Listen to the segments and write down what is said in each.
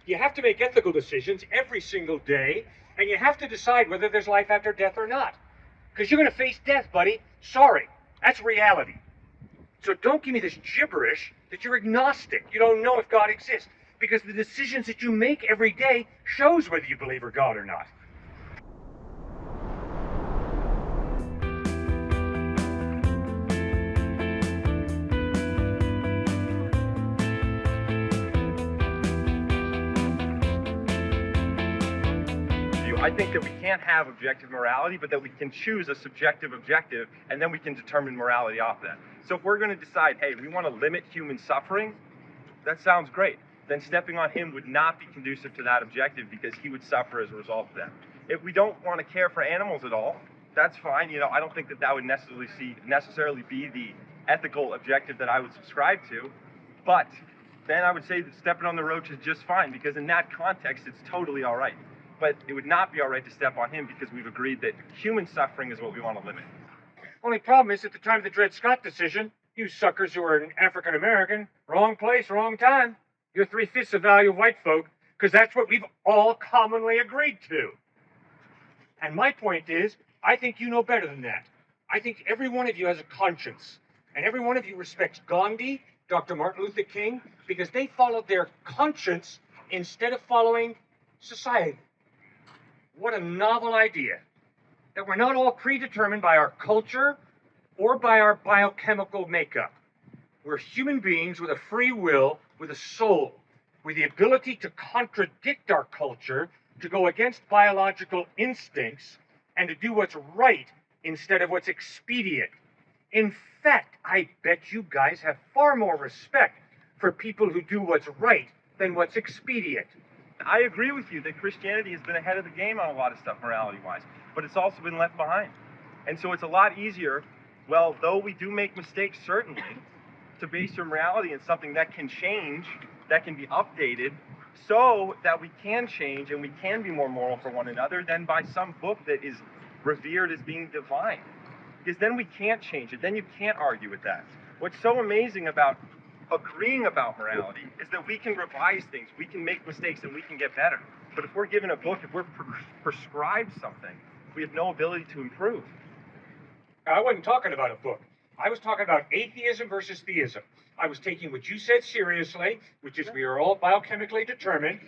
You have to make ethical decisions every single day, and you have to decide whether there's life after death or not. Because you're going to face death, buddy. Sorry. That's reality. So don't give me this gibberish that you're agnostic. You don't know if God exists. Because the decisions that you make every day shows whether you believe in God or not. I think that we can't have objective morality, but that we can choose a subjective objective, and then we can determine morality off that. So if we're going to decide, hey, we want to limit human suffering, that sounds great. Then stepping on him would not be conducive to that objective because he would suffer as a result of that. If we don't want to care for animals at all, that's fine. You know, I don't think that that would necessarily be the ethical objective that I would subscribe to, but then I would say that stepping on the roach is just fine because in that context, it's totally all right. But it would not be all right to step on him because we've agreed that human suffering is what we want to limit. Only problem is at the time of the Dred Scott decision, you suckers who are African American, wrong place, wrong time. You're 3/5 the value of white folk because that's what we've all commonly agreed to. And my point is, I think you know better than that. I think every one of you has a conscience, and every one of you respects Gandhi, Dr. Martin Luther King, because they followed their conscience instead of following society. What a novel idea, that we're not all predetermined by our culture or by our biochemical makeup. We're human beings with a free will, with a soul, with the ability to contradict our culture, to go against biological instincts, and to do what's right instead of what's expedient. In fact, I bet you guys have far more respect for people who do what's right than what's expedient. I agree with you that Christianity has been ahead of the game on a lot of stuff morality-wise, but it's also been left behind. And so it's a lot easier, well, though we do make mistakes, certainly, to base your morality in something that can change, that can be updated, so that we can change and we can be more moral for one another than by some book that is revered as being divine. Because then we can't change it, then you can't argue with that. What's so amazing about agreeing about morality is that we can revise things, we can make mistakes, and we can get better. But if we're given a book, if we're prescribed something, we have no ability to improve. I wasn't talking about a book. I was talking about atheism versus theism. I was taking what you said seriously, which is we are all biochemically determined.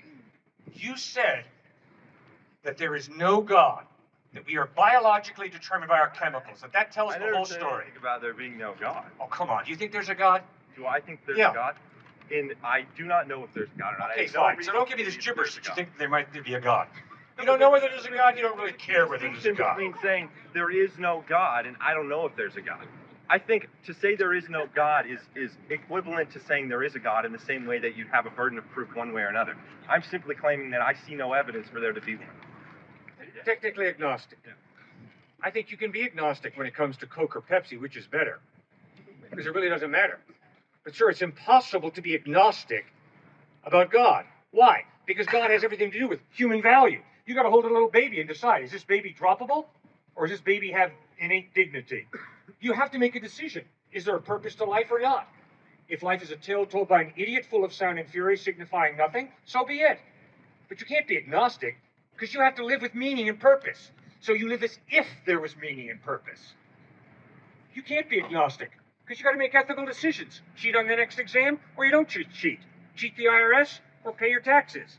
You said that there is no God, that we are biologically determined by our chemicals, that tells the whole story. I never said about there being no God. Oh, come on. Do you think there's a God? Do I think there's a God? I do not know if there's a God or not. Okay, fine. So don't give me this gibberish that you think there might be a God. You don't know whether there's a God, you don't really care whether there's a God. Between saying there is no God and I don't know if there's a God. I think to say there is no God is equivalent to saying there is a God in the same way that you have a burden of proof one way or another. I'm simply claiming that I see no evidence for there to be one. Technically agnostic. Yeah. I think you can be agnostic when it comes to Coke or Pepsi, which is better. Because it really doesn't matter. But sir, it's impossible to be agnostic about God. Why? Because God has everything to do with human value. You got to hold a little baby and decide, is this baby droppable? Or does this baby have innate dignity? You have to make a decision. Is there a purpose to life or not? If life is a tale told by an idiot full of sound and fury signifying nothing, so be it. But you can't be agnostic because you have to live with meaning and purpose. So you live as if there was meaning and purpose. You can't be agnostic because you got to make ethical decisions. Cheat on the next exam or you don't cheat. Cheat the IRS or pay your taxes.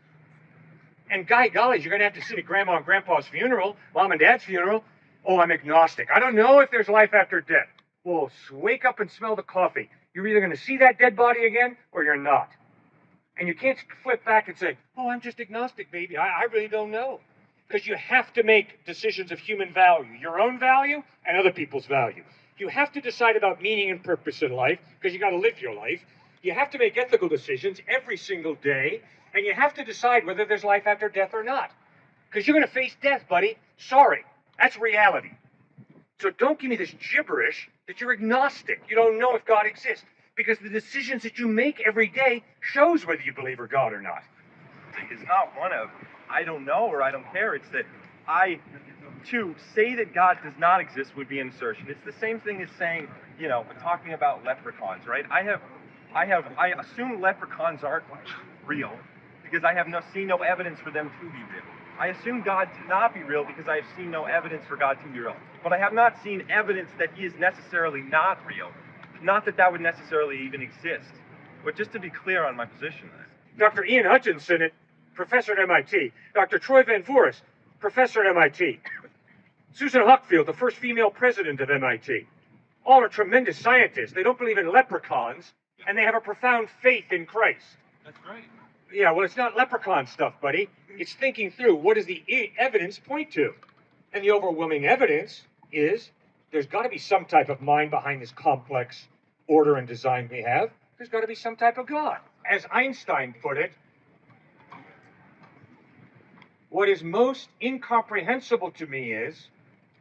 And golly, you're going to have to sit at grandma and grandpa's funeral, mom and dad's funeral. Oh, I'm agnostic. I don't know if there's life after death. Well, wake up and smell the coffee. You're either going to see that dead body again or you're not. And you can't flip back and say, oh, I'm just agnostic, baby. I really don't know. Because you have to make decisions of human value, your own value and other people's value. You have to decide about meaning and purpose in life because you got to live your life. You have to make ethical decisions every single day, and you have to decide whether there's life after death or not. Because you're going to face death, buddy. Sorry. That's reality. So don't give me this gibberish that you're agnostic. You don't know if God exists. Because the decisions that you make every day shows whether you believe in God or not. It's not one of, I don't know or I don't care. It's that to say that God does not exist would be an assertion. It's the same thing as saying, talking about leprechauns, right? I assume leprechauns aren't real because I have seen no evidence for them to be real. I assume God to not be real because I have seen no evidence for God to be real. But I have not seen evidence that he is necessarily not real. Not that that would necessarily even exist. But just to be clear on my position there. Dr. Ian Hutchinson, professor at MIT. Dr. Troy Van Voorhis, professor at MIT. Susan Hockfield, the first female president of MIT. All are tremendous scientists. They don't believe in leprechauns, and they have a profound faith in Christ. That's great. Yeah, well, it's not leprechaun stuff, buddy. It's thinking through what does the evidence point to. And the overwhelming evidence is there's got to be some type of mind behind this complex order and design we have. There's got to be some type of God. As Einstein put it, what is most incomprehensible to me is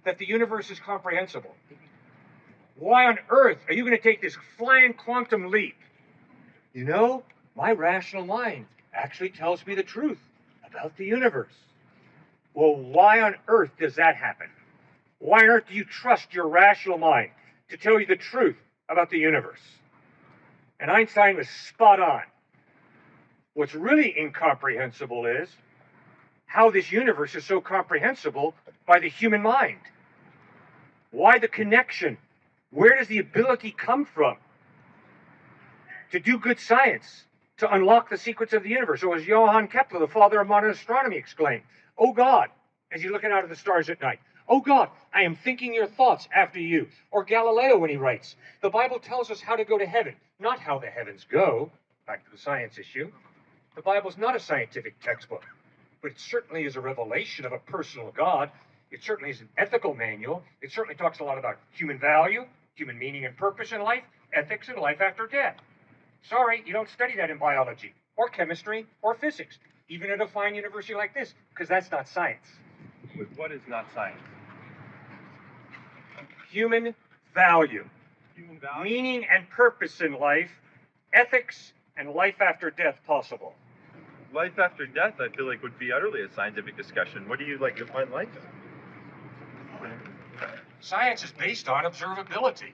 that the universe is comprehensible. Why on earth are you going to take this flying quantum leap? You know, my rational mind actually tells me the truth about the universe. Well, why on earth does that happen? Why on earth do you trust your rational mind to tell you the truth about the universe? And Einstein was spot on. What's really incomprehensible is how this universe is so comprehensible by the human mind. Why the connection? Where does the ability come from to do good science, to unlock the secrets of the universe? Or as Johann Kepler, the father of modern astronomy, exclaimed, "Oh God," as you're looking out at the stars at night, "Oh God, I am thinking your thoughts after you." Or Galileo when he writes, "The Bible tells us how to go to heaven, not how the heavens go." Back to the science issue. The Bible's not a scientific textbook, but it certainly is a revelation of a personal God. It certainly is an ethical manual. It certainly talks a lot about human value, human meaning and purpose in life, ethics, and life after death. Sorry, you don't study that in biology, or chemistry, or physics, even at a fine university like this, because that's not science. What is not science? Human value, Human value? meaning and purpose in life, ethics, and life after death possible. Life after death, I feel like, would be utterly a scientific discussion. What do you like define life as? Science is based on observability.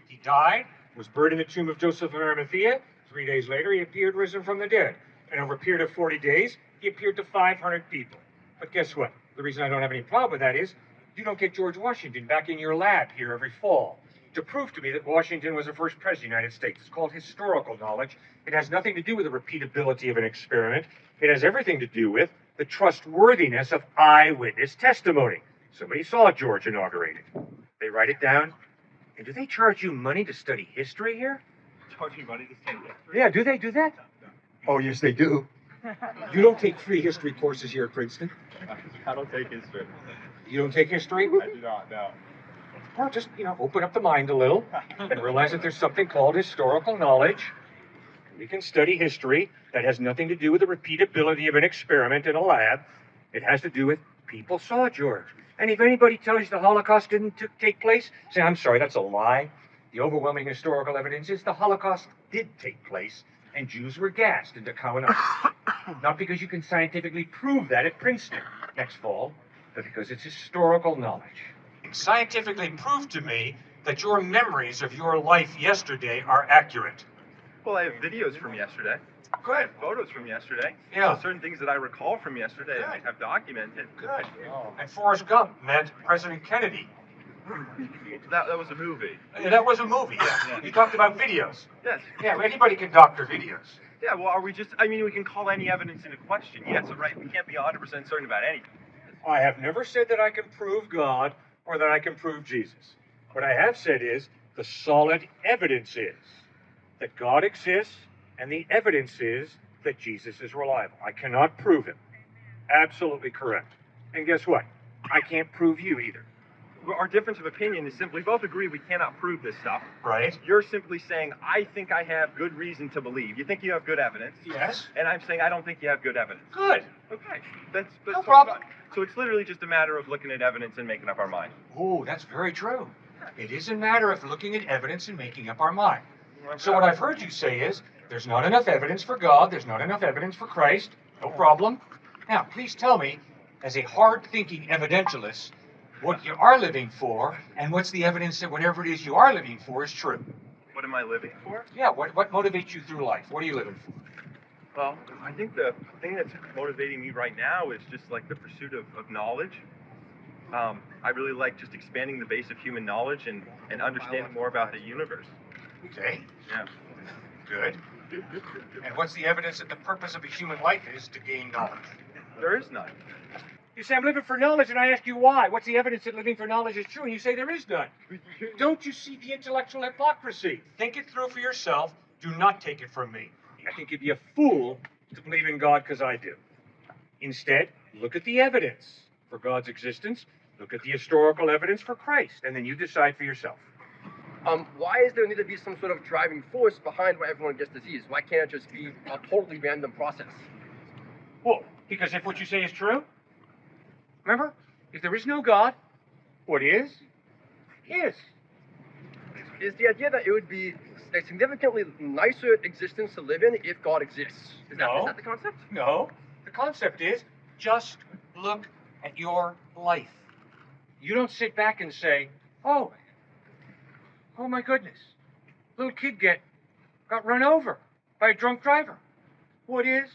He died, was buried in the tomb of Joseph of Arimathea. 3 days later, he appeared risen from the dead. And over a period of 40 days, he appeared to 500 people. But guess what? The reason I don't have any problem with that is you don't get George Washington back in your lab here every fall to prove to me that Washington was the first president of the United States. It's called historical knowledge. It has nothing to do with the repeatability of an experiment. It has everything to do with the trustworthiness of eyewitness testimony. Somebody saw George inaugurated. They write it down. And do they charge you money to study history here? Charge you money to study history? Yeah, do they do that? Oh, yes, they do. You don't take free history courses here at Princeton? I don't take history. You don't take history? I do not, no. Well, just, open up the mind a little and realize that there's something called historical knowledge. We can study history that has nothing to do with the repeatability of an experiment in a lab. It has to do with people saw George. And if anybody tells you the Holocaust didn't take place, say, I'm sorry, that's a lie. The overwhelming historical evidence is the Holocaust did take place, and Jews were gassed into Canaan. Not because you can scientifically prove that at Princeton next fall, but because it's historical knowledge. Scientifically prove to me that your memories of your life yesterday are accurate. Well, I have videos from yesterday. Good. Photos from yesterday. Yeah. So certain things that I recall from yesterday Good. I have documented. Good. And Forrest Gump met President Kennedy. That was a movie. Yeah, that was a movie, yeah. You talked about videos. Yes. Yeah, anybody can doctor videos. Yeah, well, are we just, we can call any evidence into question. Yes, right. We can't be 100% certain about anything. I have never said that I can prove God or that I can prove Jesus. What I have said is the solid evidence is that God exists, and the evidence is that Jesus is reliable. I cannot prove him. Absolutely correct. And guess what? I can't prove you either. Well, our difference of opinion is simply, we both agree we cannot prove this stuff. Right. You're simply saying, I think I have good reason to believe. You think you have good evidence. Yes. And I'm saying, I don't think you have good evidence. Good. Okay. That's No problem. So it's literally just a matter of looking at evidence and making up our mind. Oh, that's very true. It is a matter of looking at evidence and making up our mind. So what I've heard you say is, there's not enough evidence for God, there's not enough evidence for Christ, no problem. Now, please tell me, as a hard-thinking evidentialist, what you are living for, and what's the evidence that whatever it is you are living for is true. What am I living for? Yeah, what motivates you through life? What are you living for? Well, I think the thing that's motivating me right now is just like the pursuit of knowledge. I really like just expanding the base of human knowledge and understanding more about the universe. Okay, Yeah. good. And what's the evidence that the purpose of a human life is to gain knowledge? There is none. You say, I'm living for knowledge, and I ask you why. What's the evidence that living for knowledge is true? And you say there is none. Don't you see the intellectual hypocrisy? Think it through for yourself. Do not take it from me. I think you'd be a fool to believe in God because I do. Instead, look at the evidence for God's existence. Look at the historical evidence for Christ, and then you decide for yourself. Why is there need to be some sort of driving force behind why everyone gets disease? Why can't it just be a totally random process? Well, because if what you say is true, remember, if there is no God, what is. Is the idea that it would be a significantly nicer existence to live in if God exists? Is that the concept? No. The concept is just look at your life. You don't sit back and say, oh my goodness, little kid got run over by a drunk driver. What is.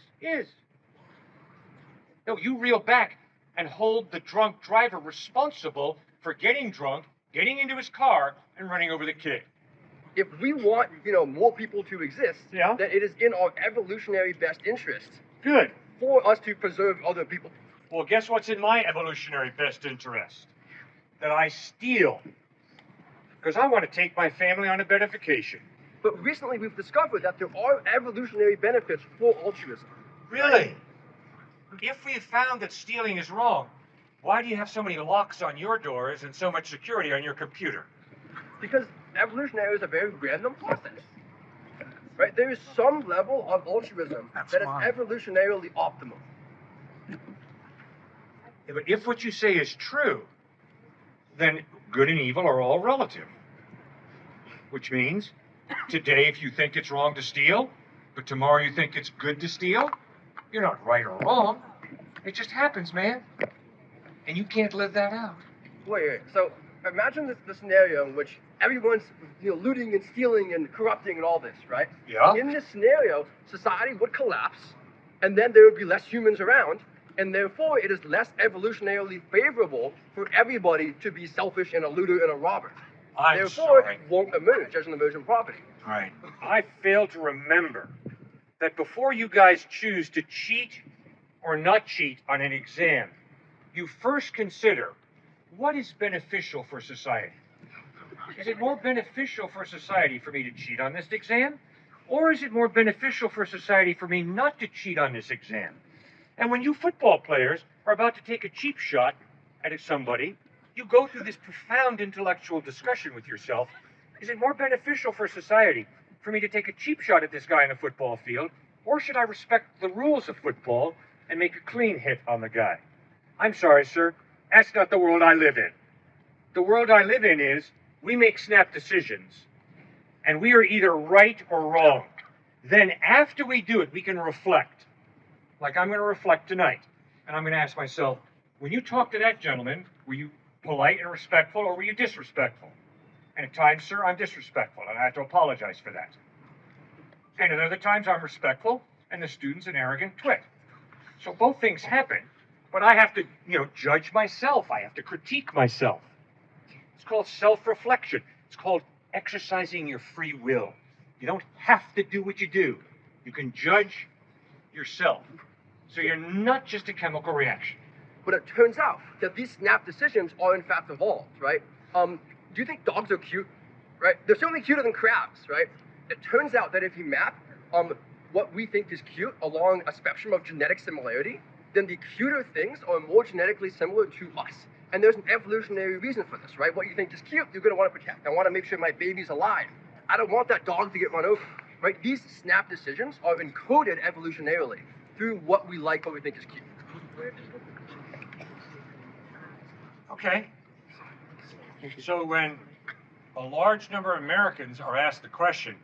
No, you reel back and hold the drunk driver responsible for getting drunk, getting into his car, and running over the kid. If we want, more people to exist, Yeah? then it is in our evolutionary best interest Good. for us to preserve other people. Well, guess what's in my evolutionary best interest? That I steal. Because I want to take my family on a bed of vacation. But recently we've discovered that there are evolutionary benefits for altruism. Really? If we found that stealing is wrong, why do you have so many locks on your doors and so much security on your computer? Because evolutionary is a very random process. Right? There is some level of altruism that is evolutionarily optimal. Yeah, but if what you say is true, then good and evil are all relative. Which means, today if you think it's wrong to steal, but tomorrow you think it's good to steal, you're not right or wrong. It just happens, man. And you can't live that out. Wait. So imagine the scenario in which everyone's looting and stealing and corrupting and all this, right? Yeah? In this scenario, society would collapse, and then there would be less humans around, and therefore it is less evolutionarily favorable for everybody to be selfish and a looter and a robber. Therefore, it won't emerge as an emergent property. Right. I fail to remember that before you guys choose to cheat or not cheat on an exam, you first consider what is beneficial for society. Is it more beneficial for society for me to cheat on this exam? Or is it more beneficial for society for me not to cheat on this exam? And when you football players are about to take a cheap shot at somebody, you go through this profound intellectual discussion with yourself. Is it more beneficial for society for me to take a cheap shot at this guy in a football field? Or should I respect the rules of football and make a clean hit on the guy? I'm sorry, sir. That's not the world I live in. The world I live in is we make snap decisions, and we are either right or wrong. Then after we do it, we can reflect. Like I'm going to reflect tonight, and I'm going to ask myself, when you talked to that gentleman, were you polite and respectful, or were you disrespectful? And at times, sir, I'm disrespectful, and I have to apologize for that. And at other times, I'm respectful, and the student's an arrogant twit. So both things happen, but I have to, judge myself. I have to critique myself. It's called self-reflection. It's called exercising your free will. You don't have to do what you do. You can judge yourself. So you're not just a chemical reaction. But it turns out that these snap decisions are in fact evolved, right? Do you think dogs are cute? Right? They're certainly cuter than crabs, right? It turns out that if you map what we think is cute along a spectrum of genetic similarity, then the cuter things are more genetically similar to us. And there's an evolutionary reason for this, right? What you think is cute, you're going to want to protect. I want to make sure my baby's alive. I don't want that dog to get run over, right? These snap decisions are encoded evolutionarily through what we like, what we think is cute. Okay. So when a large number of Americans are asked the question,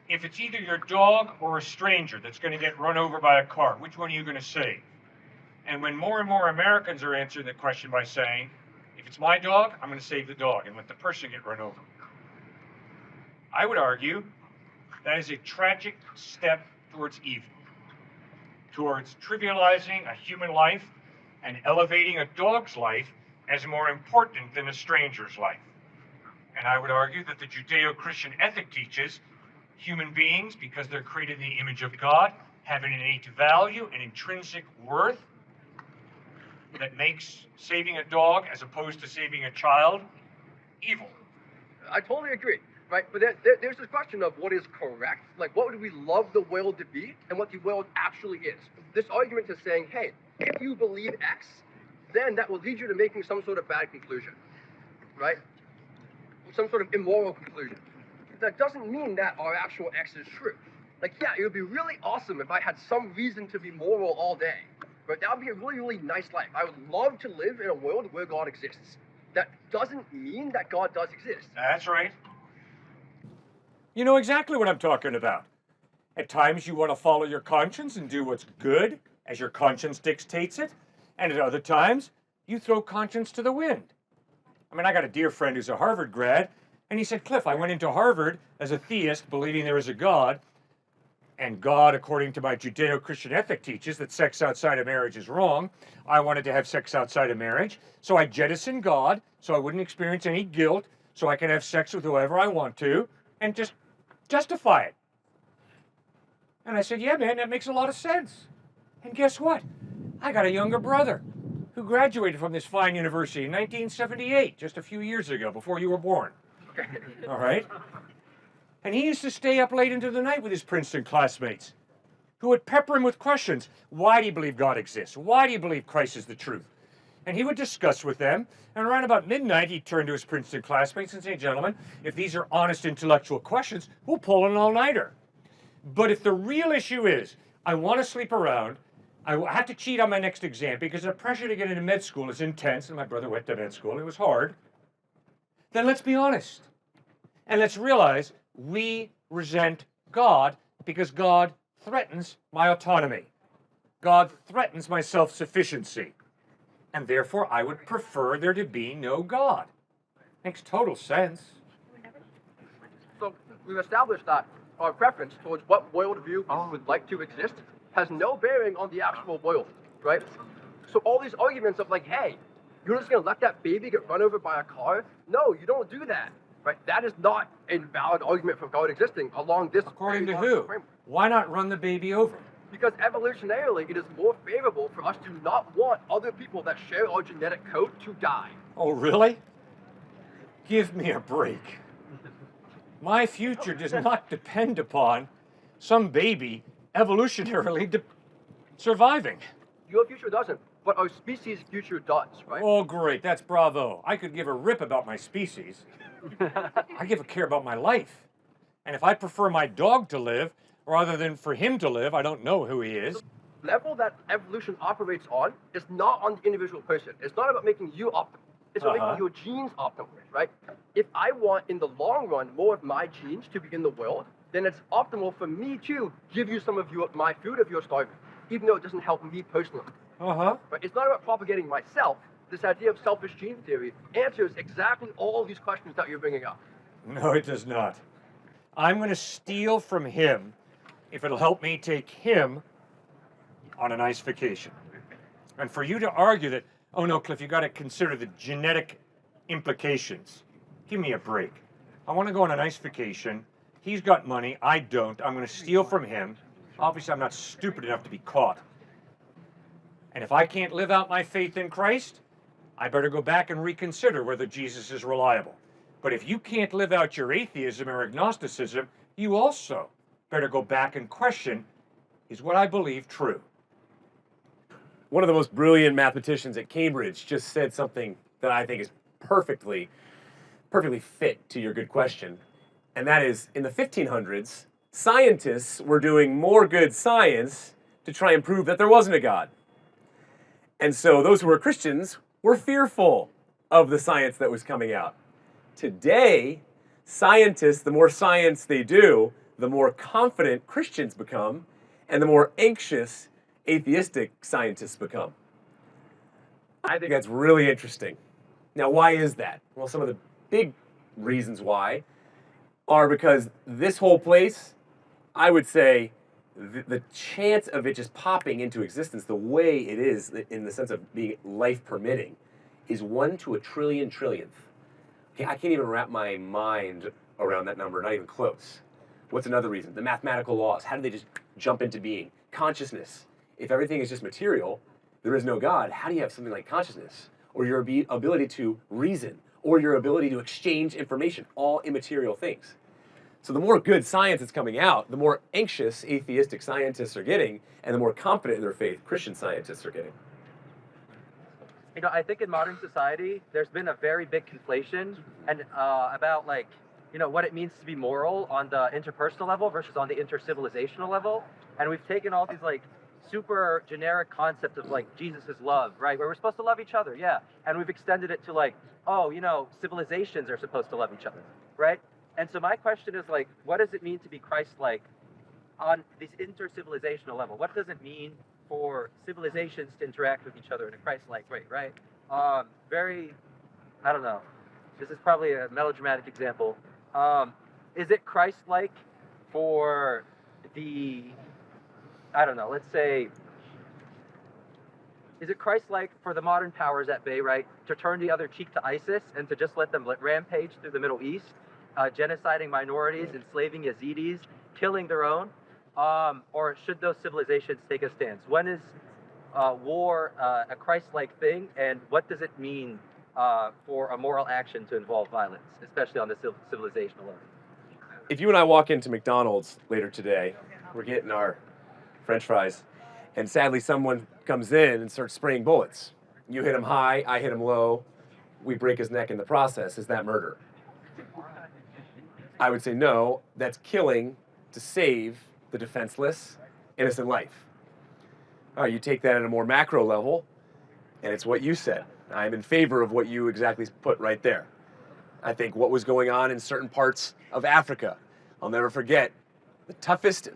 if it's either your dog or a stranger that's going to get run over by a car, which one are you going to save? And when more and more Americans are answering the question by saying, if it's my dog, I'm going to save the dog and let the person get run over. I would argue that is a tragic step towards evil, towards trivializing a human life and elevating a dog's life as more important than a stranger's life. And I would argue that the Judeo-Christian ethic teaches human beings, because they're created in the image of God, have an innate value, an intrinsic worth that makes saving a dog as opposed to saving a child evil. I totally agree, right? But there's this question of what is correct. Like, what would we love the world to be and what the world actually is? This argument is saying, hey, if you believe X, then that will lead you to making some sort of bad conclusion, right? Some sort of immoral conclusion. That doesn't mean that our actual X is true. Like, yeah, it would be really awesome if I had some reason to be moral all day, but that would be a really, really nice life. I would love to live in a world where God exists. That doesn't mean that God does exist. That's right. You know exactly what I'm talking about. At times you want to follow your conscience and do what's good as your conscience dictates it, and at other times you throw conscience to the wind. I mean, I got a dear friend who's a Harvard grad, and he said, Cliff, I went into Harvard as a theist, believing there was a God, and God, according to my Judeo-Christian ethic, teaches that sex outside of marriage is wrong. I wanted to have sex outside of marriage, so I jettisoned God, so I wouldn't experience any guilt, so I could have sex with whoever I want to, and just justify it. And I said, yeah, man, that makes a lot of sense. And guess what? I got a younger brother who graduated from this fine university in 1978, just a few years ago, before you were born. All right? And he used to stay up late into the night with his Princeton classmates, who would pepper him with questions. Why do you believe God exists? Why do you believe Christ is the truth? And he would discuss with them, and around about midnight, he'd turn to his Princeton classmates and say, gentlemen, if these are honest intellectual questions, we'll pull an all-nighter. But if the real issue is, I want to sleep around, I have to cheat on my next exam because the pressure to get into med school is intense, and my brother went to med school, it was hard, then let's be honest. And let's realize we resent God because God threatens my autonomy. God threatens my self-sufficiency. And therefore, I would prefer there to be no God. Makes total sense. So we've established that our preference towards what worldview we would like to exist has no bearing on the actual world, right? So all these arguments of like, hey, you're just going to let that baby get run over by a car? No, you don't do that, right? That is not a valid argument for God existing along this. According to who? framework. Why not run the baby over? Because evolutionarily, it is more favorable for us to not want other people that share our genetic code to die. Oh, really? Give me a break. My future does not depend upon some baby evolutionarily surviving. Your future doesn't, but our species' future does, right? Oh, great. That's bravo. I could give a rip about my species. I give a care about my life. And if I prefer my dog to live rather than for him to live, I don't know who he is. The level that evolution operates on is not on the individual person. It's not about making you optimal. It's about making your genes optimal, right? If I want, in the long run, more of my genes to be in the world, then it's optimal for me to give you some of my food if you're starving, even though it doesn't help me personally. But it's not about propagating myself. This idea of selfish gene theory answers exactly all these questions that you're bringing up. No, it does not. I'm going to steal from him if it'll help me take him on a nice vacation. And for you to argue that, oh no, Cliff, you got to consider the genetic implications. Give me a break. I want to go on a nice vacation. He's got money. I don't. I'm going to steal from him. Obviously, I'm not stupid enough to be caught. And if I can't live out my faith in Christ, I better go back and reconsider whether Jesus is reliable. But if you can't live out your atheism or agnosticism, you also better go back and question, is what I believe true? One of the most brilliant mathematicians at Cambridge just said something that I think is perfectly fit to your good question. And that is, in the 1500s, scientists were doing more good science to try and prove that there wasn't a God. And so those who were Christians were fearful of the science that was coming out. Today, scientists, the more science they do, the more confident Christians become, and the more anxious atheistic scientists become. I think that's really interesting. Now, why is that? Well, some of the big reasons why are because this whole place, I would say, the chance of it just popping into existence the way it is, in the sense of being life permitting, is 1 to a trillion trillionth. Okay, I can't even wrap my mind around that number, not even close. What's another reason? The mathematical laws. How do they just jump into being? Consciousness. If everything is just material, there is no God, how do you have something like consciousness? Or your ability to reason, or your ability to exchange information, all immaterial things. So the more good science is coming out, the more anxious atheistic scientists are getting, and the more confident in their faith Christian scientists are getting. You know, I think in modern society, there's been a very big conflation and about like, you know, what it means to be moral on the interpersonal level versus on the intercivilizational level. And we've taken all these like super generic concepts of like Jesus is love, right? Where we're supposed to love each other, yeah. And we've extended it to like, oh, you know, civilizations are supposed to love each other, right? And so my question is like, what does it mean to be Christ-like on this intercivilizational level? What does it mean for civilizations to interact with each other in a Christ-like way, right? I don't know. This is probably a melodramatic example. Is it Christ-like for let's say, is it Christ-like for the modern powers at bay, right, to turn the other cheek to ISIS and to just let them rampage through the Middle East, genociding minorities, enslaving Yazidis, killing their own? Or should those civilizations take a stance? When is war a Christ-like thing, and what does it mean for a moral action to involve violence, especially on the civilizational level? If you and I walk into McDonald's later today, we're getting our French fries, and sadly someone comes in and starts spraying bullets. You hit him high, I hit him low, we break his neck in the process. Is that murder? I would say no, that's killing to save the defenseless, innocent life. All right, you take that at a more macro level, and it's what you said. I'm in favor of what you exactly put right there. I think what was going on in certain parts of Africa, I'll never forget, the toughest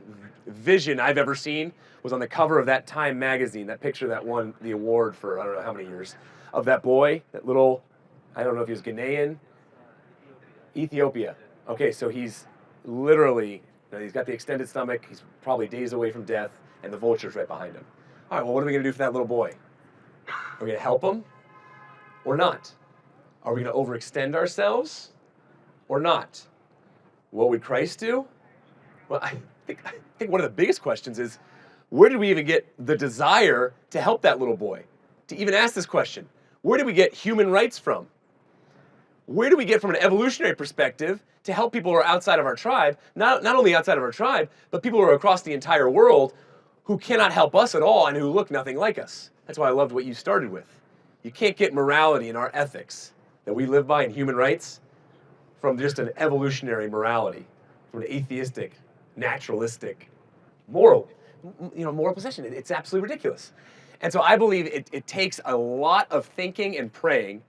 vision I've ever seen was on the cover of that Time magazine, that picture that won the award for I don't know how many years, of that boy, that little, I don't know if he was Ghanaian, Ethiopia. Okay, so he's literally, he's got the extended stomach, he's probably days away from death, and the vulture's right behind him. All right, well, what are we going to do for that little boy? Are we going to help him or not? Are we going to overextend ourselves or not? What would Christ do? Well, I think one of the biggest questions is, where did we even get the desire to help that little boy? To even ask this question, where do we get human rights from? Where do we get from an evolutionary perspective to help people who are outside of our tribe, not only outside of our tribe, but people who are across the entire world who cannot help us at all and who look nothing like us? That's why I loved what you started with. You can't get morality in our ethics that we live by in human rights from just an evolutionary morality, from an atheistic, naturalistic, moral position. It's absolutely ridiculous. And so I believe it takes a lot of thinking and praying.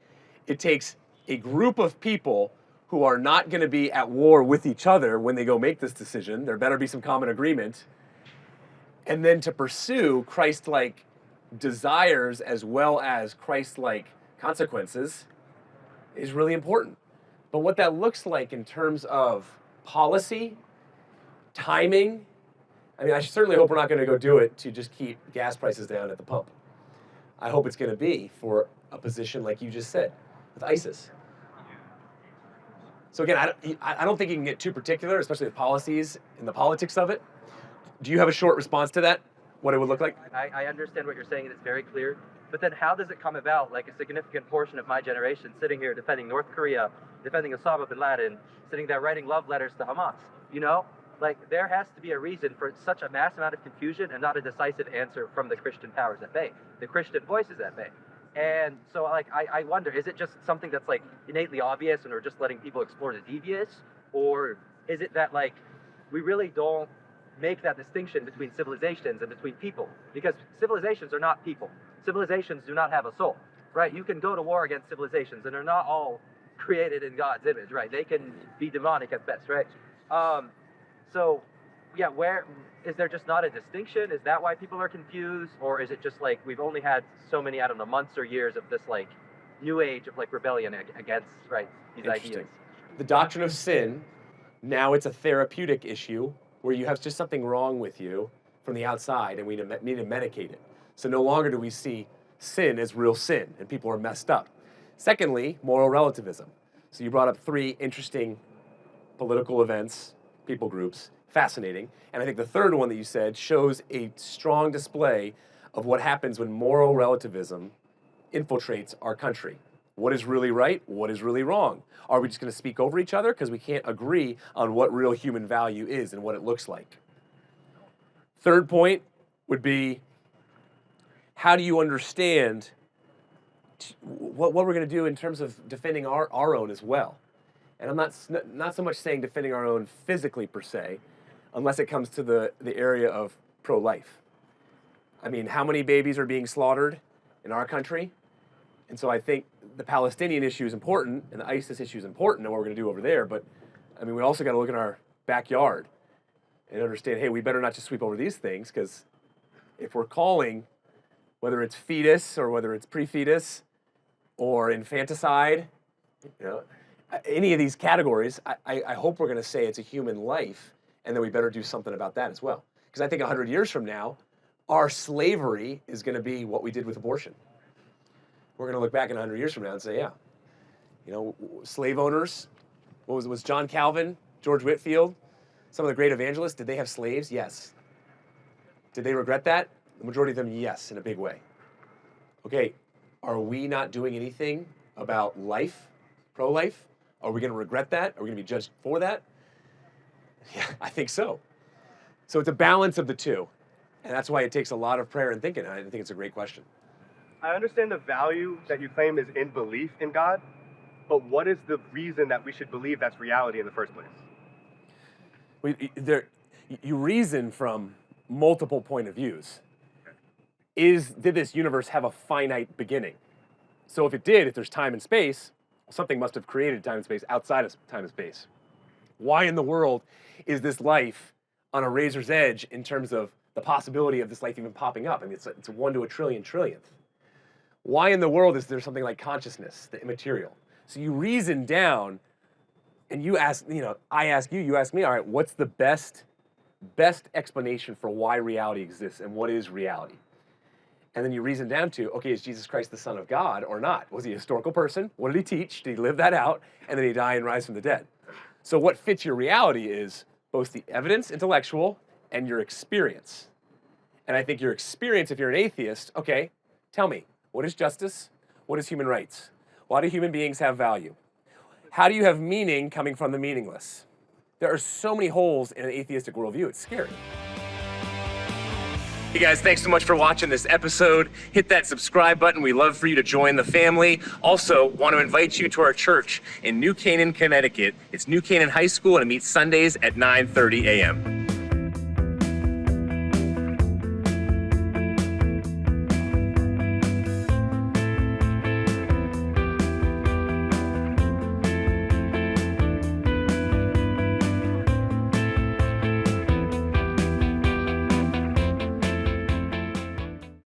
It takes a group of people who are not going to be at war with each other when they go make this decision. There better be some common agreement. And then to pursue Christ-like desires as well as Christ-like consequences is really important. But what that looks like in terms of policy, timing, I mean, I certainly hope we're not going to go do it to just keep gas prices down at the pump. I hope it's going to be for a position like you just said, with ISIS. So again, I don't think you can get too particular, especially with policies and the politics of it. Do you have a short response to that? What it would look like? I understand what you're saying, and it's very clear. But then how does it come about, like a significant portion of my generation sitting here defending North Korea, defending Osama bin Laden, sitting there writing love letters to Hamas? You know? Like, there has to be a reason for such a mass amount of confusion and not a decisive answer from the Christian powers at bay, the Christian voices at bay. And so, like, I wonder, is it just something that's, like, innately obvious and we're just letting people explore the devious? Or is it that, like, we really don't make that distinction between civilizations and between people? Because civilizations are not people. Civilizations do not have a soul, right? You can go to war against civilizations, and they're not all created in God's image, right? They can be demonic at best, right? So, yeah, where is there just not a distinction? Is that why people are confused? Or is it just like we've only had so many, I don't know, months or years of this like new age of like rebellion against, right, these ideas? The doctrine of sin, now it's a therapeutic issue where you have just something wrong with you from the outside, and we need to medicate it. So no longer do we see sin as real sin, and people are messed up. Secondly, moral relativism. So you brought up 3 interesting political events, people groups, fascinating. And I think the third one that you said shows a strong display of what happens when moral relativism infiltrates our country. What is really right? What is really wrong? Are we just going to speak over each other because we can't agree on what real human value is and what it looks like? Third point would be, how do you understand what we're going to do in terms of defending our own as well? And I'm not so much saying defending our own physically per se, unless it comes to the area of pro-life. I mean, how many babies are being slaughtered in our country? And so I think the Palestinian issue is important, and the ISIS issue is important, and what we're going to do over there. But I mean, we also got to look in our backyard and understand, hey, we better not just sweep over these things, because if we're calling, whether it's fetus or whether it's pre-fetus or infanticide, you know, any of these categories, I hope we're going to say it's a human life, and then we better do something about that as well. Because I think 100 years from now, our slavery is going to be what we did with abortion. We're going to look back in 100 years from now and say, yeah, you know, slave owners, was John Calvin, George Whitefield, some of the great evangelists, did they have slaves? Yes. Did they regret that? The majority of them, yes, in a big way. Okay, are we not doing anything about life, pro-life? Are we going to regret that? Are we going to be judged for that? Yeah, I think so. So it's a balance of the two. And that's why it takes a lot of prayer and thinking. I think it's a great question. I understand the value that you claim is in belief in God, but what is the reason that we should believe that's reality in the first place? You reason from multiple point of views. Did this universe have a finite beginning? So if it did, if there's time and space, something must have created time and space outside of time and space. Why in the world is this life on a razor's edge in terms of the possibility of this life even popping up? I mean, it's 1 to a trillion trillionth. Why in the world is there something like consciousness, the immaterial? So you reason down, and you ask, I ask you, you ask me, all right, what's the best explanation for why reality exists and what is reality? And then you reason down to, okay, is Jesus Christ the Son of God or not? Was he a historical person? What did he teach? Did he live that out? And then he die and rise from the dead. So what fits your reality is both the evidence, intellectual, and your experience. And I think your experience, if you're an atheist, okay, tell me, what is justice? What is human rights? Why do human beings have value? How do you have meaning coming from the meaningless? There are so many holes in an atheistic worldview, it's scary. Hey guys, thanks so much for watching this episode. Hit that subscribe button. We'd love for you to join the family. Also, want to invite you to our church in New Canaan, Connecticut. It's New Canaan High School, and it meets Sundays at 9:30 a.m.